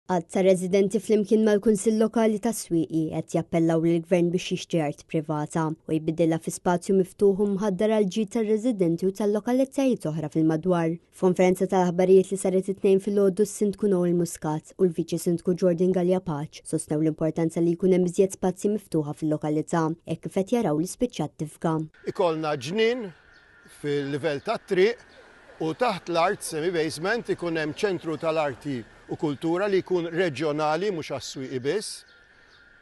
Għadza residenti flimkien mal-Kunsill Lokali ta' Swieqi qed jappellaw lill-Gvern biex jixtri art privata u jbiddilha fi spazju miftuħ u mħaddar għal ġid tar-residenti u tal-lokalitajiet oħra fil-madwar. F'konferenza tal-aħbarijiet li saret it-tnejn fil-għoddu s-Sindku Noel Muscat u l-Viċi Sindku Jordan Gallia Paċ sostnew l-importanza li jkun hemm iżjed spazji miftuħa fil-lokalità hekk kif qed jaraw l-ispiċċat tifka. Ikollna ġnien fil-livell tat-triq u taħt l-art semi-basement ikun hemm ċentru tal-arti u kultura li jkun reġjonali mhux għas-Swieqi biss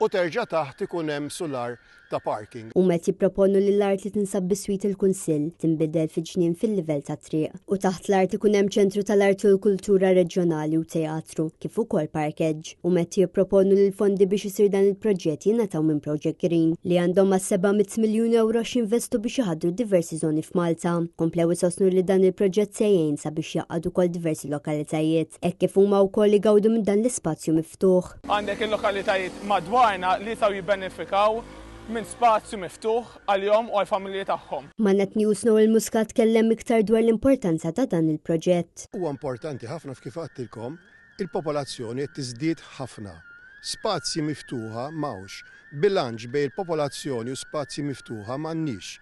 u terġa' taħt ikun hemm sular ta' parking. U met jipproponu li l-art li tinsab biswit il-Kunsill tinbidel fi ġnien fil-livell ta' triq u taħt l-art ikun hemm ċentru tal-arti u l-kultura reġjonali u teatru kif ukoll parkeġġ u met jipproponu li l-fondi biex isir dan il-proġett jingħataw minn Project Green li għandhom ma' 700 miljun euro x'investu biex iħaddru diversi żoni f'Malta. Komplew isostnu li dan il-proġett se jgħin sabiex jaqgħadu wkoll diversi lokalitajiet hekk kif huma wkoll igawdu minn dan l-ispazju miftuħ. Għandek il-lokalitajiet madwarna li saw jibbenefikaw minn spazju miftuħ għal-jom u għal-familji tagħhom. Mannet News Noel Muscat kellem iktar dwar l-importanza ta' dan il-proġett. Huwa importanti ħafna f'kif għattilkom, il-popolazzjoni qed tiżdied ħafna. Spazji miftuħa m'hawnx, bilanċ bejn il-popolazzjoni u spazji miftuħa m'għandniex.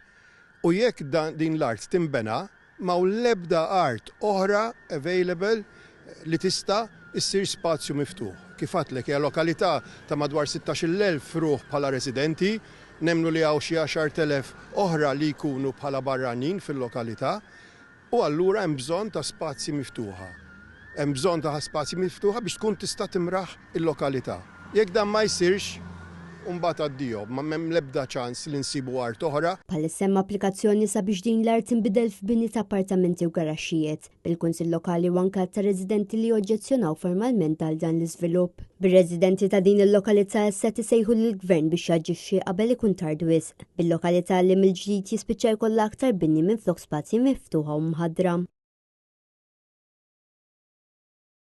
U jekk din l-art timbena, m'hawn l-ebda art oħra available li tista' issir spazju miftuħ. Kif għatlek hija lokalità ta' madwar 16,000 ruħ bħala residenti, nemmnu li hawn xi 10,000 oħra li jkunu bħala barranin fil-lokalità u allura hemm bżonn ta' spazji miftuħa. Hemm bżonn ta' spazji miftuħa biex tkun tista' timraħ il-lokalità. Jekk dan ma jsirx, mbagħad għaddihom, ma m'hemm l-ebda ċans li nsibu art oħra. Bħalissa hemm applikazzjoni sabiex din l-art tinbidel f'bini ta' appartamenti u garaxxijiet bil-Kunsill Lokali u anke ta' residenti li oġġezzjonaw formalment għal dan l-iżvilupp. Bir-residenti ta' din il-lokalità issa tisejħu lill-Gvern biex jaġixxi qabel ikun tard wisq. Bil-lokalità li mill-ġdid jispiċċa jkollha aktar bini minflok spazji miftuħa u mħaddra.